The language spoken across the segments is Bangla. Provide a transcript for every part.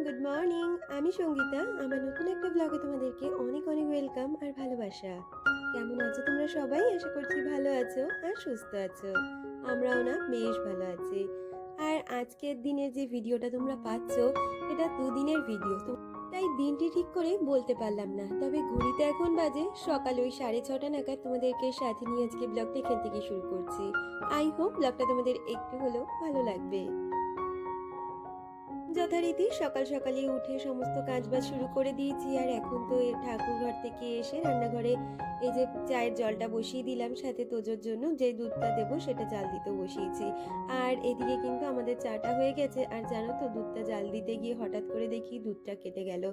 Good morning. আমি সঙ্গীতা। আমার নতুন একটা ব্লগে তোমাদেরকে অনেক অনেক ওয়েলকাম আর ভালোবাসা। কেমন আছো তোমরা সবাই? আশা করছি ভালো আছো আর সুস্থ আছো। আমরাও না বেশ ভালো আছি। আর আজকের দিনের যে ভিডিওটা তোমরা পাচ্ছ, এটা দুদিনের ভিডিও, তাই দিনটি ঠিক করে বলতে পারলাম না। তবে ঘড়িতে এখন বাজে সকাল ওই 6:30 নাগাদ। তোমাদেরকে সাথে নিয়ে আজকে ব্লগটা এখান থেকে শুরু করছি। আই হোপ ব্লগটা তোমাদের একটু হলেও ভালো লাগবে। যথারীতি সকাল সকালে উঠে সমস্ত কাজবাজ শুরু করে দিয়েছি। আর এখন তো ঠাকুর ঘর থেকে এসে রান্নাঘরে এই যে চায়ের জলটা বসিয়ে দিলাম, সাথে তোজোর জন্য যে দুধটা দেবো সেটা জাল দিতে বসিয়েছি। আর এদিকে কিন্তু আমাদের চাটা হয়ে গেছে। আর জানো তো, দুধটা জাল দিতে গিয়ে হঠাৎ করে দেখি দুধটা কেটে গেল।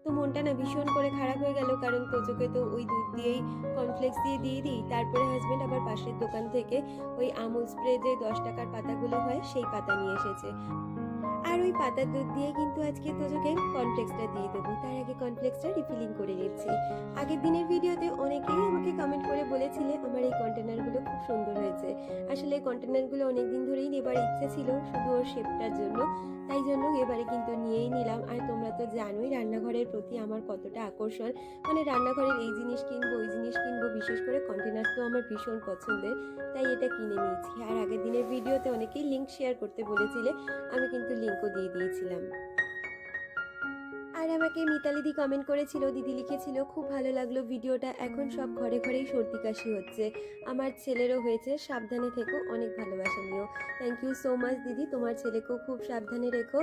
তো মনটা না ভীষণ করে খারাপ হয়ে গেল, কারণ তোজোকে তো ওই দুধ দিয়েই কর্নফ্লেক্স দিয়ে দিই। তারপরে হাজবেন্ড আবার পাশের দোকান থেকে ওই আমুল স্প্রে যে 10 টাকার পাতাগুলো হয় সেই পাতা নিয়ে এসেছে। আর ওই পাতার দুধ দিয়ে কিন্তু আজকে তোজোকে কর্নফ্লেক্সটা দিয়ে দেবো। তার আগে কর্নফ্লেক্সটা রিফিলিং করে নিচ্ছি। আগের দিনের ভিডিওতে অনেকেই আমাকে কমেন্ট করে বলেছিলে আমার এই কন্টেনারগুলো খুব সুন্দর হয়েছে। আসলে এই কন্টেনারগুলো অনেকদিন ধরেই নেবার ইচ্ছে ছিল, শুধু ওর শেপটার জন্য। তাই জন্য এবারে কিন্তু নিয়েই নিলাম। আর তোমরা তো জানোই রান্নাঘরের প্রতি আমার কতটা আকর্ষণ। মানে রান্নাঘরের এই জিনিস কিনবো ওই জিনিস কিনবো, বিশেষ করে কন্টেনার তো আমার ভীষণ পছন্দের। তাই এটা কিনে নিয়েছি। আর আগের দিনের ভিডিওতে অনেকেই লিঙ্ক শেয়ার করতে বলেছিলে, আমি কিন্তু লিঙ্কও দিয়ে দিয়েছিলাম। আর আমাকে মিতালিদি কমেন্ট করেছিল, দিদি লিখেছিল খুব ভালো লাগলো ভিডিওটা, এখন সব ঘরে ঘরেই সর্দি কাশি হচ্ছে, আমার ছেলেরও হয়েছে, সাবধানে থেকো, অনেক ভালোবাসা নিও। থ্যাংক ইউ সো মাচ দিদি, তোমার ছেলেকেও খুব সাবধানে রেখো।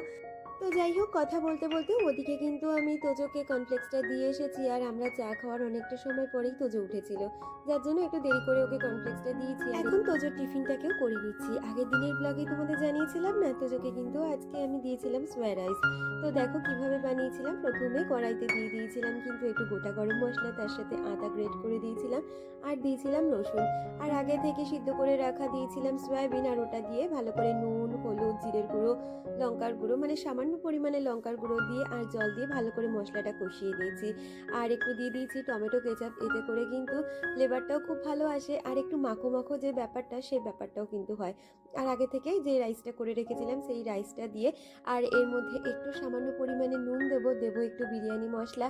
তো যাই হোক, কথা বলতে বলতে ওদিকে কিন্তু আমি তোজোকে কর্নফ্লেক্সটা দিয়ে এসেছি। আর আমরা চা খাওয়ার অনেকটা সময় পরেই তোজো উঠেছিল, যার জন্য একটু দেরি করে ওকে কর্নফ্লেক্সটা দিয়েছি। এখন তোজোর টিফিনটাকেও করে নিচ্ছি। আগের দিনের ব্লগে তোমাদের জানিয়েছিলাম না, তোজোকে কিন্তু আজকে আমি দিয়েছিলাম সোয়া রাইস। তো দেখো কিভাবে বানিয়েছিলাম। প্রথমে কড়াইতে দিয়ে দিয়েছিলাম কিন্তু একটু গোটা গরম মশলা, তার সাথে আদা গ্রেট করে দিয়েছিলাম আর দিয়েছিলাম রসুন। আর আগে থেকে সিদ্ধ করে রাখা দিয়েছিলাম সয়াবিন, আর ওটা দিয়ে ভালো করে নুন, হলুদ, জিরের গুঁড়ো, লঙ্কার গুঁড়ো, মানে সামান্য পরিমাণে লঙ্কার গুঁড়ো দিয়ে আর জল দিয়ে ভালো করে মশলাটা কষিয়ে দিয়েছি। আর একটু দিয়ে দিয়েছি টমেটো কেচাপ, এতে করে কিন্তু ফ্লেভারটাও খুব ভালো আসে। আর একটু মাখো মাখো যে ব্যাপারটা, সেই ব্যাপারটাও কিন্তু হয়। আর আগে থেকে যে রাইসটা করে রেখেছিলাম সেই রাইসটা দিয়ে, আর এর মধ্যে একটু সামান্য পরিমাণে নুন দেবো একটু বিরিয়ানি মশলা,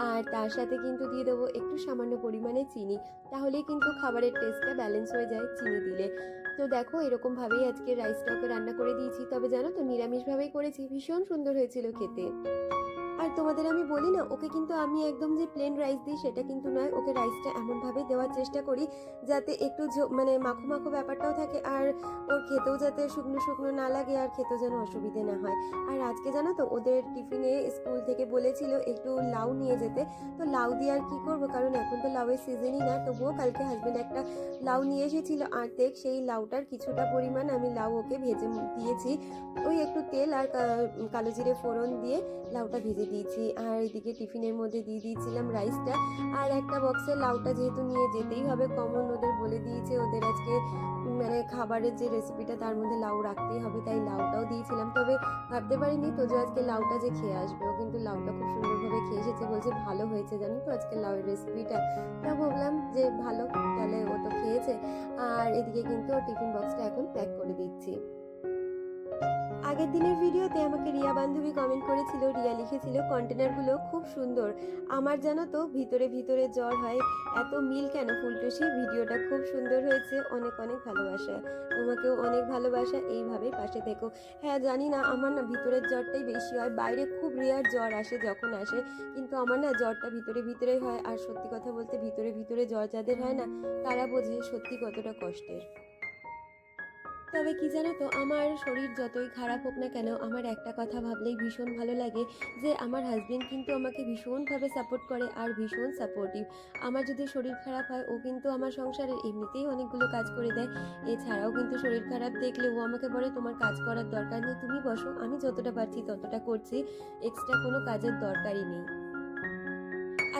আর তার সাথে কিন্তু দিয়ে দেবো একটু সামান্য পরিমাণে চিনি। তাহলেই কিন্তু খাবারের টেস্টটা ব্যালেন্স হয়ে যায় চিনি দিলে। তো দেখো এরকম ভাবেই আজকে রাইসটাকে রান্না করে দিয়েছি। তবে জানো তো, নিরামিষভাবেই করেছি, ভীষণ সুন্দর হয়েছিল খেতে। আর তোমাদের আমি বলি না, ওকে কিন্তু আমি একদম যে প্লেন রাইস দিই সেটা কিন্তু নয়, ওকে রাইসটা এমনভাবে দেওয়ার চেষ্টা করি যাতে একটু মানে মাখো মাখো ব্যাপারটাও থাকে, আর ওর খেতেও যাতে শুকনো শুকনো না লাগে, আর খেতেও যেন অসুবিধে না হয়। আর আজকে জানো তো, ওদের টিফিনে স্কুল থেকে বলেছিল একটু লাউ নিয়ে যেতে। তো লাউ দিয়ে আর কি করবো, কারণ এখন তো লাউয়ের সিজনই না। তবুও কালকে হাজবেন্ড একটা লাউ নিয়ে এসেছিল আর্ধেক, সেই লাউটার কিছুটা পরিমাণ আমি লাউ ওকে ভেজে দিয়েছি। ওই একটু তেল আর কালো জিরে ফোড়ন দিয়ে লাউটা ভেজে দিয়েছি। আর এদিকে টিফিনের মধ্যে দিয়ে দিয়েছিলাম রাইসটা। আর একটা বক্সে লাউটা যেহেতু নিয়ে যেতেই হবে, কমন ওদের বলে দিয়েছে, ওদের আজকে মানে খাবারের যে রেসিপিটা তার মধ্যে লাউ রাখতেই হবে, তাই লাউটাও দিয়েছিলাম। তবে ভাবতে পারিনি তোজো আজকে লাউটা যে খেয়ে আসবে। ও কিন্তু লাউটা খুব সুন্দরভাবে খেয়ে এসেছে, বলছে ভালো হয়েছে জানো তো আজকে লাউয়ের রেসিপিটা। তা ভাবলাম যে ভালো, তাহলে ও তো খেয়েছে। আর এদিকে কিন্তু টিফিন বক্সটা এখন প্যাক করে দিচ্ছি। আগের দিনের ভিডিওতে আমাকে রিয়া বান্ধবী কমেন্ট করেছিল, রিয়া লিখেছিল কন্টেনারগুলো খুব সুন্দর, আমার জানো তো ভিতরে ভিতরে জ্বর হয়, এত মিল কেন ফুলটুসি, ভিডিওটা খুব সুন্দর হয়েছে, অনেক অনেক ভালোবাসা। তোমাকেও অনেক ভালোবাসা, এইভাবেই পাশে থেকো। হ্যাঁ জানি না, আমার না ভিতরের জ্বরটাই বেশি হয়, বাইরে খুব রেয়ার জ্বর আসে, যখন আসে কিন্তু আমার না জ্বরটা ভিতরে ভিতরেই হয়। আর সত্যি কথা বলতে, ভিতরে ভিতরে জ্বর যাদের হয় না, তারা বোঝে সত্যি কতটা কষ্টের। তবে কি জানো তো, আমার শরীর যতই খারাপ হোক না কেন, আমার একটা কথা ভাবলেই ভীষণ ভালো লাগে, যে আমার হাজবেন্ড কিন্তু আমাকে ভীষণভাবে সাপোর্ট করে আর ভীষণ সাপোর্টিভ। আমার যদি শরীর খারাপ হয়, ও কিন্তু আমার সংসারের এমনিতেই অনেকগুলো কাজ করে দেয়। এছাড়াও কিন্তু শরীর খারাপ দেখলে ও আমাকে বলে তোমার কাজ করার দরকার নেই, তুমি বসো, আমি যতটা পারছি ততটা করছি, এক্সট্রা কোনো কাজের দরকারই নেই।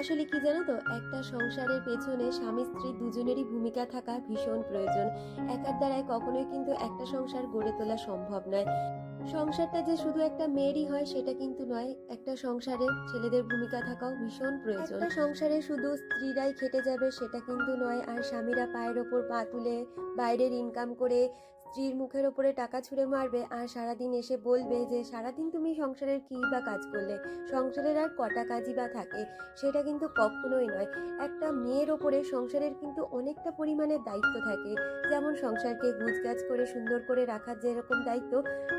আসলে কি জানো তো, একটা সংসারের পেছনে স্বামী স্ত্রী দুজনেরই ভূমিকা থাকা ভীষণ প্রয়োজন। একার দ্বারায় কখনোই কিন্তু একটা সংসার গড়ে তোলা সম্ভব নয়। সংসারটা যে শুধু একটা মেয়েরই হয় সেটা কিন্তু নয়, একটা সংসারে ছেলেদের ভূমিকা থাকাও ভীষণ প্রয়োজন। একটা সংসারে শুধু স্ত্রীরাই খেটে যাবে সেটা কিন্তু নয়, আর স্বামীরা পায়ের ওপর পা তুলে বাইরের ইনকাম করে স্ত্রীর মুখের ওপরে টাকা ছুঁড়ে মারবে আর সারাদিন এসে বলবে যে সারাদিন তুমি সংসারের কী বা কাজ করলে, সংসারের আর কটা কাজই বা থাকে, সেটা কিন্তু কখনোই নয়। একটা মেয়ের ওপরে সংসারের কিন্তু অনেকটা পরিমাণে দায়িত্ব থাকে, যেমন সংসারকে গুছগাছ করে সুন্দর করে রাখার যেরকম দায়িত্ব,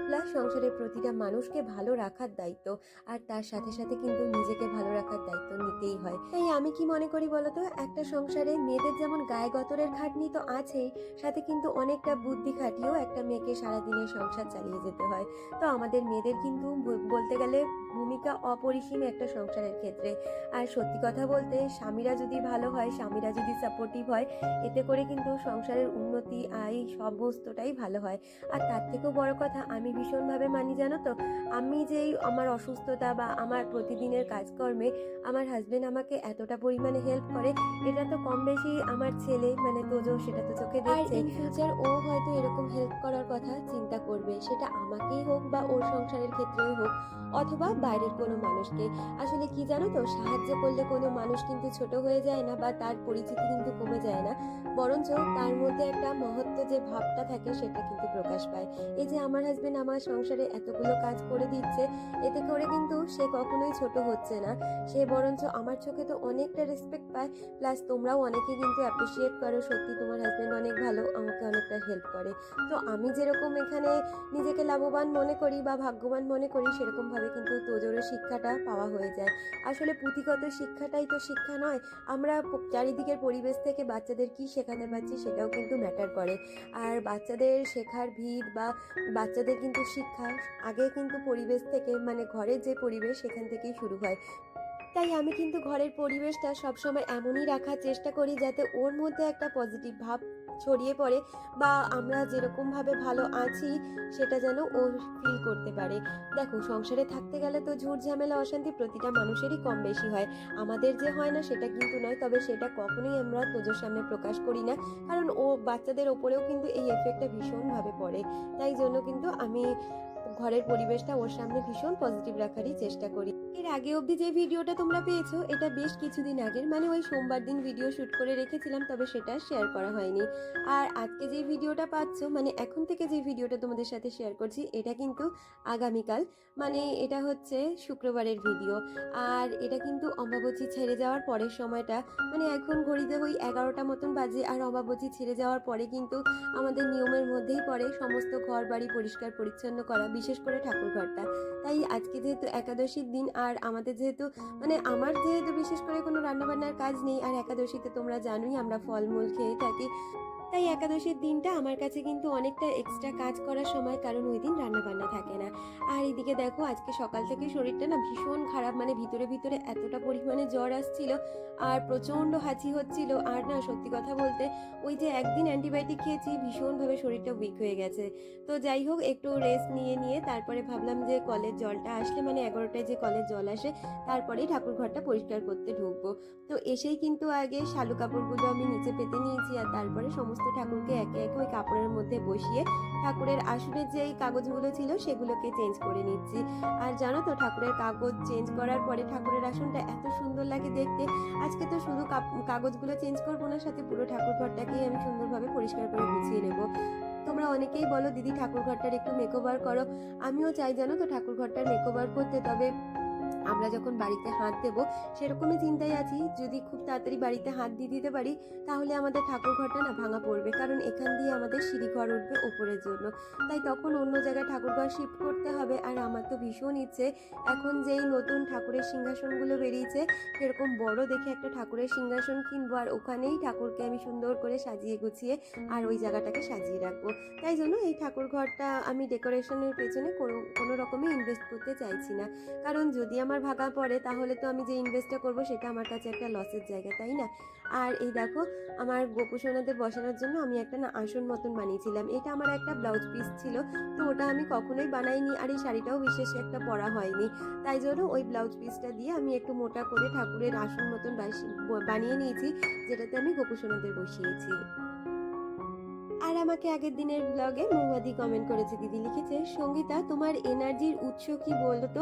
প্লাস সংসারের প্রতিটা মানুষকে ভালো রাখার দায়িত্ব, আর তার সাথে সাথে কিন্তু নিজেকে ভালো রাখার দায়িত্ব নিতেই হয়। তাই আমি কি মনে করি বলতো, একটা সংসারে মেয়েদের যেমন গায়ে গতরের খাটনি তো আছেই, সাথে কিন্তু অনেকটা বুদ্ধি খাটিয়েও একটা মেয়েকে সারাদিনের সংসার চালিয়ে যেতে হয়। তো আমাদের মেয়েদের কিন্তু বলতে গেলে ভূমিকা অপরিসীম একটা সংসারের ক্ষেত্রে। আর সত্যি কথা বলতে, স্বামীরা যদি ভালো হয়, স্বামীরা যদি সাপোর্টিভ হয়, এতে করে কিন্তু সংসারের উন্নতি, আয় সমস্তটাই ভালো হয়। আর তার থেকেও বড় কথা, আমি ভীষণভাবে মানি জানো তো, আমি যেই আমার অসুস্থতা বা আমার প্রতিদিনের কাজকর্মে আমার হাজবেন্ড আমাকে এতটা পরিমাণে হেল্প করে, এটা তো কম বেশি আমার ছেলে মানে তোজো সেটা তো চোখে দেখছে। ইন ফিউচার ও হয়তো এরকম হেল্প করার কথা চিন্তা করবে, সেটা আমাকেই হোক বা ওর সংসারের ক্ষেত্রেই হোক, অথবা বাইরের কোনো মানুষকে। আসলে কি জানো তো, সাহায্য করলে কোনো মানুষ কিন্তু ছোট হয়ে যায় না বা তার পরিচিতি কিন্তু কমে যায় না, বরঞ্চ তার মধ্যে একটা মহত্ব যে ভাবটা থাকে সেটা কিন্তু প্রকাশ পায়। এই যে আমার হাজবেন্ড আমার সংসারে এতগুলো কাজ করে দিচ্ছে, এতে করে কিন্তু সে কখনোই ছোট হচ্ছে না, সে বরঞ্চ আমার চোখে তো অনেকটা রেসপেক্ট পায়। প্লাস তোমরাও অনেকে কিন্তু অ্যাপ্রিসিয়েট করো, সত্যি তোমার হাজবেন্ড অনেক ভালো, আমাকে অনেকটা হেল্প করে। তো আমি যেরকম এখানে নিজেকে লাভবান মনে করি বা ভাগ্যবান মনে করি, সেরকমভাবে কিন্তু তোজোরও শিক্ষাটা পাওয়া হয়ে যায়। আসলে পুঁথিগত শিক্ষাটাই তো শিক্ষা নয়, আমরা চারিদিকের পরিবেশ থেকে বাচ্চাদের কি শেখাতে পারছি সেটাও কিন্তু ম্যাটার করে। আর বাচ্চাদের শেখার ভিত বা বাচ্চাদের কিন্তু শিক্ষা আগে কিন্তু পরিবেশ থেকে, মানে ঘরের যে পরিবেশ সেখান থেকেই শুরু হয়। তাই আমি কিন্তু ঘরের পরিবেশটা সবসময় এমনই রাখার চেষ্টা করি যাতে ওর মধ্যে একটা পজিটিভ ভাব ছড়িয়ে পড়ে, বা আমরা যেরকমভাবে ভালো আছি সেটা যেন ও ফিল করতে পারে। দেখো, সংসারে থাকতে গেলে তো ঝুট ঝামেলা অশান্তি প্রতিটা মানুষেরই কম বেশি হয়, আমাদের যে হয় না সেটা কিন্তু নয়, তবে সেটা কখনোই আমরা তোজোর সামনে প্রকাশ করি না, কারণ ও বাচ্চাদের ওপরেও কিন্তু এই এফেক্টটা ভীষণভাবে পড়ে। তাই জন্য কিন্তু আমি ঘরের পরিবেশটা ওর সামনে ভীষণ পজিটিভ রাখারই চেষ্টা করি। এর আগে অবধি যে ভিডিওটা তোমরা পেয়েছো, এটা বেশ কিছুদিন আগের, মানে ওই সোমবার দিন ভিডিও শুট করে রেখেছিলাম, তবে সেটা শেয়ার করা হয়নি। আর আজকে যে ভিডিওটা পাচ্ছ, মানে এখন থেকে যে ভিডিওটা তোমাদের সাথে শেয়ার করছি, এটা কিন্তু আগামীকাল, মানে এটা হচ্ছে শুক্রবারের ভিডিও। আর এটা কিন্তু অমাবস্যা ছেড়ে যাওয়ার পরের সময়টা, মানে এখন ঘড়িতে ওই 11টা মতন বাজে, আর অমাবস্যা ছেড়ে যাওয়ার পরে কিন্তু আমাদের নিয়মের মধ্যেই পড়ে সমস্ত ঘর বাড়ি পরিষ্কার পরিচ্ছন্ন করা, বিশেষ করে ঠাকুর ঘরটা। তাই আজকে যেহেতু একাদশীর দিন, আর আমাদের যেহেতু মানে আমার যেহেতু বিশেষ করে কোনো রান্নাবান্নার কাজ নেই, আর একাদশীতে তোমরা জানোই আমরা ফলমূল খেয়ে থাকি, তাই একাদশীর দিনটা আমার কাছে কিন্তু অনেকটা এক্সট্রা কাজ করার সময়, কারণ ওই দিন রান্নাবান্না থাকে না। আর এদিকে দেখো, আজকে সকাল থেকে শরীরটা না ভীষণ খারাপ, মানে ভিতরে ভিতরে এতটা পরিমাণে জ্বর আসছিল আর প্রচণ্ড হাঁচি হচ্ছিল। আর না, সত্যি কথা বলতে, ওই যে একদিন অ্যান্টিবায়োটিক খেয়েছি, ভীষণভাবে শরীরটা উইক হয়ে গেছে। তো যাই হোক, একটু রেস্ট নিয়ে নিয়ে তারপরে ভাবলাম যে কলের জলটা আসলে, মানে 11টায় যে কলের জল আসে, তারপরেই ঠাকুর ঘরটা পরিষ্কার করতে ঢুকবো। তো এসেই কিন্তু আগে শালু কাপড়গুলো আমি নিচে পেতে নিয়েছি, আর তারপরে সমস্ত ঠাকুরকে একে একে ওই কাপড়ের মধ্যে বসিয়ে ঠাকুরের আসনের যে কাগজগুলো ছিল সেগুলোকে চেঞ্জ করে নিচ্ছি। আর জানো তো, ঠাকুরের কাগজ চেঞ্জ করার পরে ঠাকুরের আসনটা এত সুন্দর লাগে দেখতে। আজকে তো শুধু কাগজগুলো চেঞ্জ করবো না, সাথে পুরো ঠাকুর ঘরটাকেই আমি সুন্দরভাবে পরিষ্কার করে গুছিয়ে নেবো। তোমরা অনেকেই বলো দিদি ঠাকুর ঘরটার একটু মেকওভার করো, আমিও চাই জানো তো ঠাকুর ঘরটার মেকওভার করতে। তবে আমরা যখন বাড়িতে হাত দেবো, সেরকমই চিন্তায় আছি, যদি খুব তাড়াতাড়ি বাড়িতে হাত দিয়ে দিতে পারি, তাহলে আমাদের ঠাকুর ঘরটা না ভাঙা পড়বে, কারণ এখান দিয়ে আমাদের সিঁড়ি ঘর উঠবে ওপরের জন্য। তাই তখন অন্য জায়গায় ঠাকুর ঘর শিফট করতে হবে। আর আমার তো ভীষণ ইচ্ছে, এখন যেই নতুন ঠাকুরের সিংহাসনগুলো বেরিয়েছে, সেরকম বড় দেখে একটা ঠাকুরের সিংহাসন কিনবো, আর ওখানেই ঠাকুরকে আমি সুন্দর করে সাজিয়ে গুছিয়ে আর ওই জায়গাটাকে সাজিয়ে রাখবো। তাই জন্য এই ঠাকুর ঘরটা আমি ডেকোরেশনের পেছনে কোনো রকমে ইনভেস্ট করতে চাইছি না, কারণ যদি আমার ভাগা পড়ে তাহলে তো আমি যে ইনভেস্টটা করব সেটা আমার কাছে একটা লসের জায়গা, তাই না? আর এই দেখো, আমার গোপু সোনাদের বসানোর জন্য আমি একটা না আসন মতন বানিয়েছিলাম, এটা আমার একটা ব্লাউজ পিস ছিল, তো ওটা আমি কখনোই বানাইনি, আর এই শাড়িটাও বিশেষ একটা পরা হয়নি, তাই জন্য ওই ব্লাউজ পিসটা দিয়ে আমি একটু মোটা করে ঠাকুরের আসন মতন বানিয়ে নিয়েছি, যেটাতে আমি গোপু সোনাদের বসিয়েছি। আর আমাকে আগের দিনের ব্লগে মহুয়াদি কমেন্ট করেছে, দিদি লিখেছে, সঙ্গীতা তোমার এনার্জির উৎস কি বলো তো?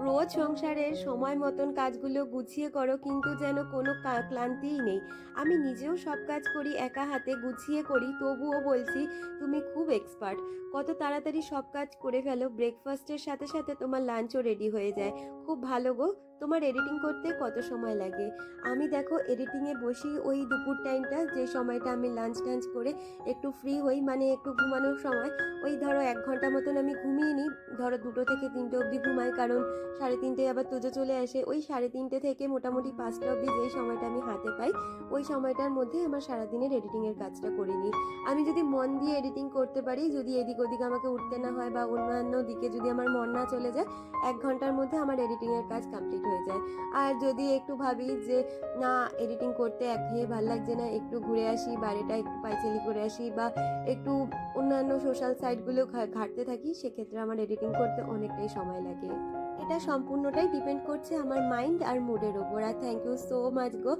রোজ সংসারের সময় মতন কাজগুলো গুছিয়ে করো, কিন্তু যেন কোনো ক্লান্তিই নেই। আমি নিজেও সব কাজ করি একা হাতে, গুছিয়ে করি, তবুও বলছি তুমি খুব এক্সপার্ট। কত তাড়াতাড়ি সব কাজ করে ফেলো, ব্রেকফাস্টের সাথে সাথে তোমার লাঞ্চও রেডি হয়ে যায়। খুব ভালো গো। তোমার এডিটিং করতে কত সময় লাগে? আমি দেখো এডিটিংয়ে বসি ওই দুপুর টাইমটা, যে সময়টা আমি লাঞ্চ টাঞ্চ করে একটু ফ্রি হই, মানে একটু ঘুমানোর সময়। ওই ধরো 1 ঘন্টা মতন আমি ঘুমিয়ে নিই, ধরো 2টো থেকে 3টে অবধি ঘুমাই, কারণ 3:30 আবার তোজো চলে আসে। ওই 3:30 থেকে মোটামুটি 5টা অবধি যেই সময়টা আমি হাতে পাই, ওই সময়টার মধ্যে আমার সারাদিনের এডিটিংয়ের কাজটা করে নিই। আমি যদি মন দিয়ে এডিটিং করতে পারি, যদি এদিক ওদিক আমাকে উঠতে না হয় বা অন্যান্য দিকে যদি আমার মন না চলে যায়, 1 ঘন্টার মধ্যে আমার এডিটিংয়ের কাজ কমপ্লিট হয়ে যায়। আর যদি একটু ভাবি যে না, এডিটিং করতে একঘেয়ে ভাল লাগছে না, একটু ঘুরে আসি, বাইরেটা একটু পাইচালি করে আসি, বা একটু অন্যান্য সোশ্যাল সাইটগুলো ঘাঁটতে থাকি, সেক্ষেত্রে আমার এডিটিং করতে অনেকটাই সময় লাগে। এটা সম্পূর্ণটাই ডিপেন্ড করছে আমার মাইন্ড আর মুডের ওপর। আর থ্যাংক ইউ সো মাচ গো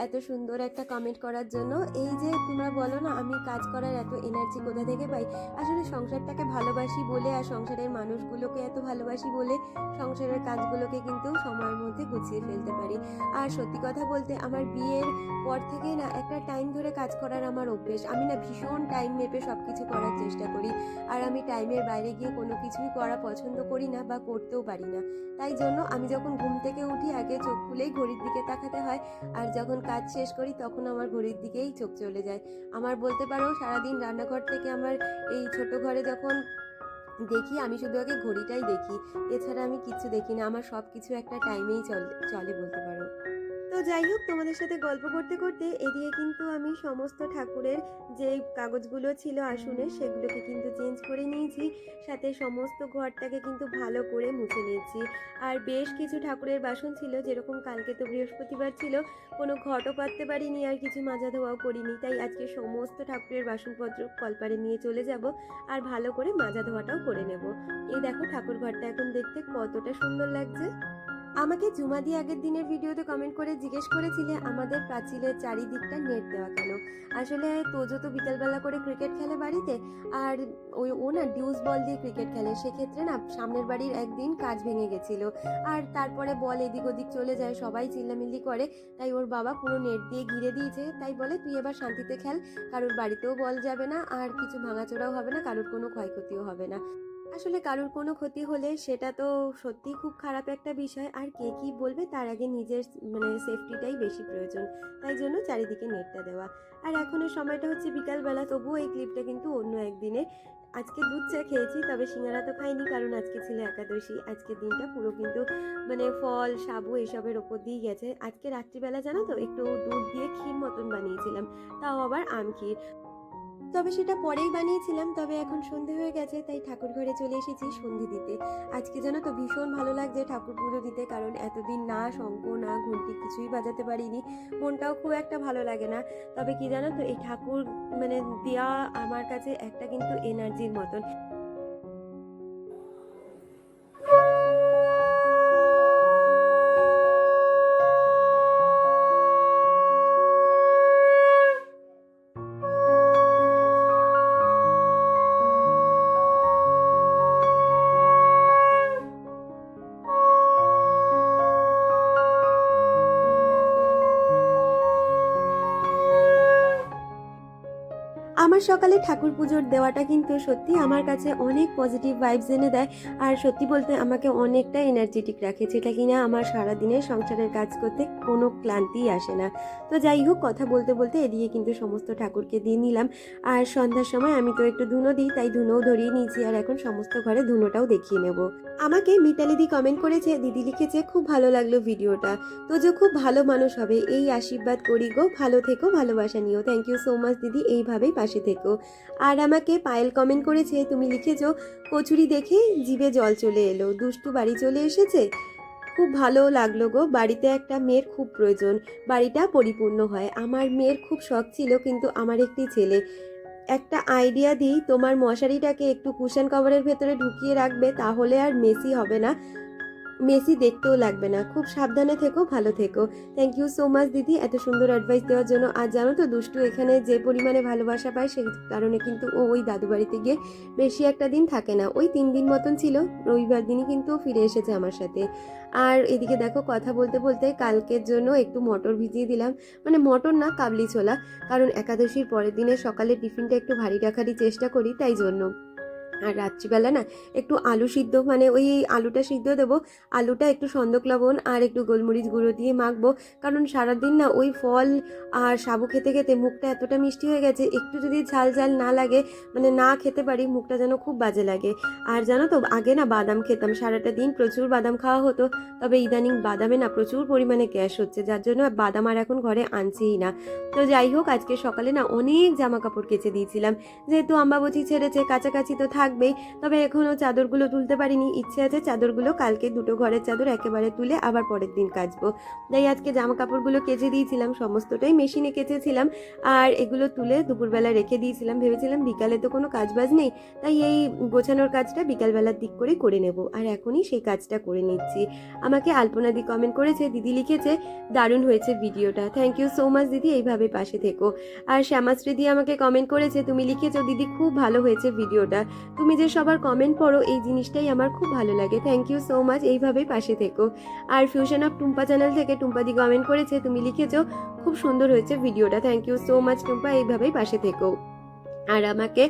এত সুন্দর একটা কমেন্ট করার জন্য। এই যে তোমরা বলো না আমি কাজ করার এত এনার্জি কোথা থেকে পাই, আসলে সংসারটাকে ভালোবাসি বলে আর সংসারের মানুষগুলোকে এত ভালোবাসি বলে সংসারের কাজগুলোকে কিন্তু সময়ের মধ্যে গুছিয়ে ফেলতে পারি। আর সত্যি কথা বলতে আমার বিয়ের পর থেকেই না একটা টাইম ধরে কাজ করার আমার অভ্যেস। আমি না ভীষণ টাইম মেপে সব কিছু করার চেষ্টা করি, আর আমি টাইমের বাইরে গিয়ে কোনো কিছুই করা পছন্দ করি না বা করতেও পারি না। তাই জন্য আমি যখন ঘুম থেকে উঠি আগে চোখ খুলেই ঘড়ির দিকে তাকাতে হয়, আর যখন কাজ শেষ করি তখন আমার ঘড়ির দিকেই চোখ চলে যায়। আমার বলতে পারো সারাদিন রান্নাঘর থেকে আমার এই ছোট ঘরে যখন দেখি, আমি শুধু আগে ঘড়িটাই দেখি, এছাড়া আমি কিছু দেখি না। আমার সব কিছু একটা টাইমেই চলে বলতে পারো। তো যাই হোক, তোমাদের সাথে গল্প করতে করতে এদিকে কিন্তু আমি সমস্ত ঠাকুরের যে কাগজগুলো ছিল আসনে, সেগুলোকে কিন্তু চেঞ্জ করে নিয়েছি, সাথে সমস্ত ঘরটাকে কিন্তু ভালো করে মুছে নিয়েছি। আর বেশ কিছু ঠাকুরের বাসন ছিল, যেরকম কালকে তো বৃহস্পতিবার ছিল, কোনো ঘটও পাততে পারিনি আর কিছু মাজা ধোয়াও করিনি, তাই আজকে সমস্ত ঠাকুরের বাসনপত্র কলপারে নিয়ে চলে যাব আর ভালো করে মাজা ধোয়াটাও করে নেব। এই দেখো ঠাকুর ঘরটা এখন দেখতে কতটা সুন্দর লাগছে। আমাকে জুমাদি আগের দিনের ভিডিওতে কমেন্ট করে জিজ্ঞেস করেছিলে আমাদের প্রাচীরের চারিদিকটা নেট দেওয়া কেন। আসলে তোজো তো বিকালবেলা করে ক্রিকেট খেলে বাড়িতে, আর ও না ডিউস বল দিয়ে ক্রিকেট খেলে, সেক্ষেত্রে না সামনের বাড়ির একদিন কাজ ভেঙে গেছিল, আর তারপরে বল এদিক ওদিক চলে যায়, সবাই চিল্লামিল্লি করে, তাই ওর বাবা পুরো নেট দিয়ে ঘিরে দিয়েছে। তাই বলে তুই এবার শান্তিতে খেল, কারোর বাড়িতেও বল যাবে না, আর কিছু ভাঙাচোরাও হবে না, কারোর কোনো ক্ষয়ক্ষতিও হবে না। আসলে কারোর কোনো ক্ষতি হলে সেটা তো সত্যিই খুব খারাপ একটা বিষয়, আর কে কি বলবে তার আগে নিজের সেফটিটাই বেশি প্রয়োজন, তাই জন্য চারিদিকে নেটটা দেওয়া। আর এখন এই সময়টা হচ্ছে বিকালবেলা, তবুও এই ক্লিপটা কিন্তু অন্য একদিনের। আজকে দুধ চা খেয়েছি, তবে সিঙ্গারা তো খাইনি, কারণ আজকে ছিল একাদশী। আজকের দিনটা পুরো কিন্তু ফল সাবু এসবের ওপর দিয়ে গেছে। আজকে রাত্রিবেলা জানো তো একটু দুধ দিয়ে ক্ষীর মতন বানিয়েছিলাম, তাও আবার আম ক্ষীর। তবে সেটা পরেই বানিয়েছিলাম, তবে এখন সন্ধে হয়ে গেছে, তাই ঠাকুর ঘরে চলে এসেছি সন্ধে দিতে। আজকে জানো তো ভীষণ ভালো লাগছে ঠাকুর পুজো দিতে, কারণ এতদিন না শঙ্খ না ঘন্টি কিছুই বাজাতে পারিনি, মনটাও খুব একটা ভালো লাগে না। তবে কি জানো তো, এই ঠাকুর দেওয়া আমার কাছে একটা কিন্তু এনার্জির মতন। আমার সকালে ঠাকুর পুজোর দেওয়াটা কিন্তু সত্যি আমার কাছে অনেক পজিটিভ ভাইবস এনে দেয়, আর সত্যি বলতে আমাকে অনেকটা এনার্জেটিক রাখে, যেটা কিনা আমার সারাদিনের সংসারের কাজ করতে কোনো ক্লান্তি আসে না। তো যাই হোক, কথা বলতে বলতে এদিকে কিন্তু সমস্ত ঠাকুরকে দিয়ে নিলাম, আর সন্ধ্যার সময় আমি তো একটু ধুনো দিই, তাই ধুনোও ধরিয়ে নিয়েছি, আর এখন সমস্ত ঘরে ধুনোটাও দেখিয়ে নেব। আমাকে মিতালিদি কমেন্ট করেছে, দিদি লিখেছে খুব ভালো লাগলো ভিডিওটা, তো যে খুব ভালো মানুষ হবে এই আশীর্বাদ করি গো, ভালো থেকো, ভালোবাসা নিও। থ্যাংক ইউ সো মাচ দিদি, এইভাবেই পাশে থেকো। আর আমাকে পায়েল কমেন্ট করেছে, তুমি লিখেছো কচুরি দেখে জিভে জল চলে এলো, দুষ্টু বাড়ি চলে এসেছে, খুব ভালো লাগলো গো, বাড়িতে একটা মেয়ের খুব প্রয়োজন, বাড়িটা পরিপূর্ণ হয়। আমার মেয়ের খুব শখ ছিল, কিন্তু আমার একটি ছেলে। একটা আইডিয়া দিই, তোমার মশারিটাকে একটু কুশন কভারের ভেতরে ঢুকিয়ে রাখবে, তাহলে আর মেসি হবে না। মেসি দেখতেও লাগবে না। খুব সাবধানে থেকো, ভালো থেকো। থ্যাংক ইউ সো মাচ দিদি এত সুন্দর অ্যাডভাইস দেওয়ার জন্য। আর জানো তো দুষ্টু এখানে যে পরিমাণে ভালোবাসা পায় সেই কারণে কিন্তু ও ওই দাদু বাড়িতে গিয়ে বেশি একটা দিন থাকে না, ওই 3 দিন মতন ছিল। রবিবার দিনই কিন্তু ফিরে এসেছে আমার সাথে। আর এদিকে দেখো কথা বলতে বলতে কালকের জন্য একটু মটর ভিজিয়ে দিলাম, মানে মটর না, কাবলি ছোলা, কারণ একাদশীর পরের দিনে সকালে টিফিনটা একটু ভারী রাখারই চেষ্টা করি, তাই জন্য। আর রাত্রিবেলা না একটু আলু সিদ্ধ, মানে ওই আলুটা সিদ্ধ দেবো, আলুটা একটু সন্দক লবণ আর একটু গোলমরিচ গুঁড়ো দিয়ে মাখবো, কারণ সারাদিন না ওই ফল আর সাবু খেতে খেতে মুখটা এতটা মিষ্টি হয়ে গেছে, একটু যদি ঝাল ঝাল না লাগে, মানে না খেতে পারি, মুখটা যেন খুব বাজে লাগে। আর জানো তো আগে না বাদাম খেতাম, সারাটা দিন প্রচুর বাদাম খাওয়া হতো, তবে ইদানিং বাদামে না প্রচুর পরিমাণে গ্যাস হচ্ছে, যার জন্য বাদাম আর এখন ঘরে আনছিই না। তো যাই হোক, আজকে সকালে না অনেক জামা কাপড় কেচে দিয়েছিলাম, যেহেতু অম্বাবতী ছেড়েছে, কাছাকাছি তো থাকবেই। তবে এখনও চাদরগুলো তুলতে পারিনি, ইচ্ছে আছে চাদরগুলো কালকে 2 ঘরের চাদর একেবারে তুলে আবার পরের দিন কাচবো। তাই আজকে জামা কাপড়গুলো কেচে দিয়েছিলাম, সমস্তটাই মেশিনে কেচেছিলাম, আর এগুলো তুলে দুপুরবেলা রেখে দিয়েছিলাম। ভেবেছিলাম বিকালে তো কোনো কাজবাজ নেই, তাই এই গোছানোর কাজটা বিকালবেলার দিক করে করে নেব, আর এখনই সেই কাজটা করে নিচ্ছি। আমাকে আলপনাদি কমেন্ট করেছে, দিদি লিখেছে দারুণ হয়েছে ভিডিওটা। থ্যাংক ইউ সো মাচ দিদি, এইভাবে পাশে থেকো। আর শ্যামাশ্রী দি আমাকে কমেন্ট করেছে, তুমি লিখেছো দিদি খুব ভালো হয়েছে ভিডিওটা, তুমি যে সবার কমেন্ট পড়ো এই জিনিসটাই আমার খুব ভালো লাগে, থ্যাংক ইউ সো মাচ, এইভাবেই পাশে থেকো। আর ফিউশন অফ টুম্পা চ্যানেল থেকে টুম্পাদি কমেন্ট করেছে, তুমি লিখেছো খুব সুন্দর হয়েছে ভিডিওটা, thank you so much Tumpa, এইভাবেই পাশে থেকো। আর আমাকে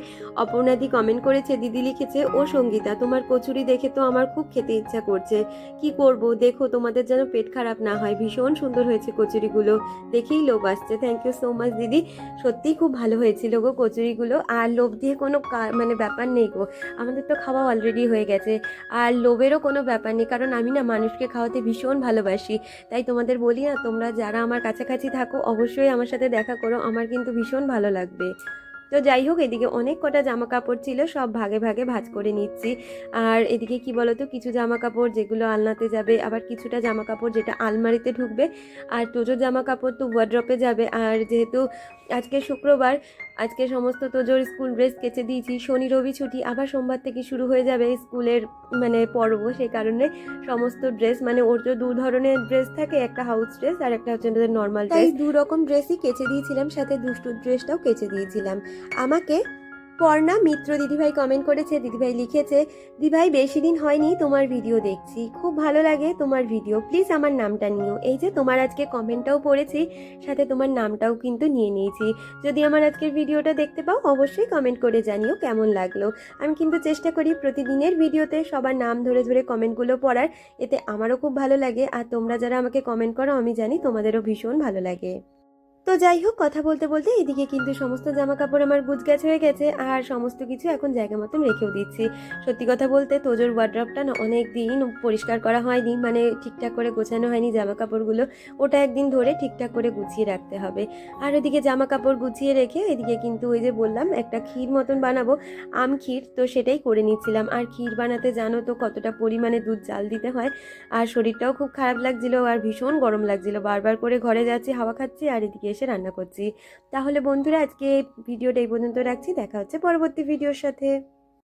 অপর্ণাদি কমেন্ট করেছে, দিদি লিখেছে, ও সঙ্গীতা তোমার কচুরি দেখে তো আমার খুব খেতে ইচ্ছা করছে, কি করব দেখো তোমাদের যেন পেট খারাপ না হয়, ভীষণ সুন্দর হয়েছে কচুরিগুলো, দেখেই লোভ আসছে। থ্যাংক ইউ সো মাচ দিদি, সত্যিই খুব ভালো হয়েছিল গো কচুরিগুলো, আর লোভ দিয়ে কোনো মানে ব্যাপার নেই গো, আমাদের তো খাওয়া অলরেডি হয়ে গেছে, আর লোভেরও কোনো ব্যাপার নেই, কারণ আমি না মানুষকে খাওয়াতে ভীষণ ভালোবাসি। তাই তোমাদের বলি না, তোমরা যারা আমার কাছাকাছি থাকো অবশ্যই আমার সাথে দেখা করো, আমার কিন্তু ভীষণ ভালো লাগবে। তো যাই হোক, এদিকে অনেক কটা জামা কাপড় ছিল, সব ভাগে ভাগে ভাঁজ করে নিচ্ছি। আর এদিকে কি বলতো, কিছু জামা কাপড় যেগুলো আলনাতে যাবে, আবার কিছুটা জামা কাপড় যেটা আলমারিতে ঢুকবে, আর তোজোর জামা কাপড় তো ওয়ার্ড্রপে যাবে। আর যেহেতু আজকে শুক্রবার, আজকে সমস্ত তোজোর স্কুল ড্রেস কেচে দিয়েছি, শনি রবি ছুটি, আবার সোমবার থেকে শুরু হয়ে যাবে স্কুলের মানে পর্ব, সেই কারণে সমস্ত ড্রেস, মানে ওর তো 2 ধরনের ড্রেস থাকে, একটা হাউস ড্রেস আর একটা হচ্ছে নর্মাল ড্রেস, তাই 2 রকম ড্রেসই কেচে দিয়েছিলাম, সাথে দুষ্টুর ড্রেসটাও কেচে দিয়েছিলাম। আমাকে পর্ণা মিত্র দিদিভাই কমেন্ট করেছে, দিদিভাই লিখেছে, দিদিভাই বেশি দিন হয়নি তোমার ভিডিও দেখছি, খুব ভালো লাগে তোমার ভিডিও, প্লিজ আমার নামটা নিও। এই যে তোমার আজকে কমেন্টটাও পড়েছি, সাথে তোমার নামটাও কিন্তু নিয়ে নিয়েছি। যদি আমার আজকের ভিডিওটা দেখতে পাও অবশ্যই কমেন্ট করে জানিও কেমন লাগলো। আমি কিন্তু চেষ্টা করি প্রতিদিনের ভিডিওতে সবার নাম ধরে ধরে কমেন্টগুলো পড়ার, এতে আমারও খুব ভালো লাগে, আর তোমরা যারা আমাকে কমেন্ট করো আমি জানি তোমাদেরও ভীষণ ভালো লাগে। তো যাই হোক, কথা বলতে বলতে এদিকে কিন্তু সমস্ত জামা কাপড় আমার গুছগাছ হয়ে গেছে, আর সমস্ত কিছু এখন জায়গা মতন রেখেও দিচ্ছি। সত্যি কথা বলতে তোজোর ওয়ার্ড্রপটা না অনেক দিন পরিষ্কার করা হয়নি, মানে ঠিকঠাক করে গোছানো হয়নি জামা কাপড়গুলো, ওটা একদিন ধরে ঠিকঠাক করে গুছিয়ে রাখতে হবে। আর ওদিকে জামা কাপড় গুছিয়ে রেখে এদিকে কিন্তু ওই যে বললাম একটা ক্ষীর মতন বানাবো, আম ক্ষীর, তো সেটাই করে নিচ্ছিলাম। আর ক্ষীর বানাতে জানো তো কতটা পরিমাণে দুধ জাল দিতে হয়, আর শরীরটাও খুব খারাপ লাগছিল, আর ভীষণ গরম লাগছিল, বারবার করে ঘরে যাচ্ছি, হাওয়া খাচ্ছি, আর এদিকে এসে রান্না করছি। তাহলে বন্ধুরা আজকে ভিডিওটা এই পর্যন্ত রাখছি, দেখা হচ্ছে পরবর্তী ভিডিওর সাথে।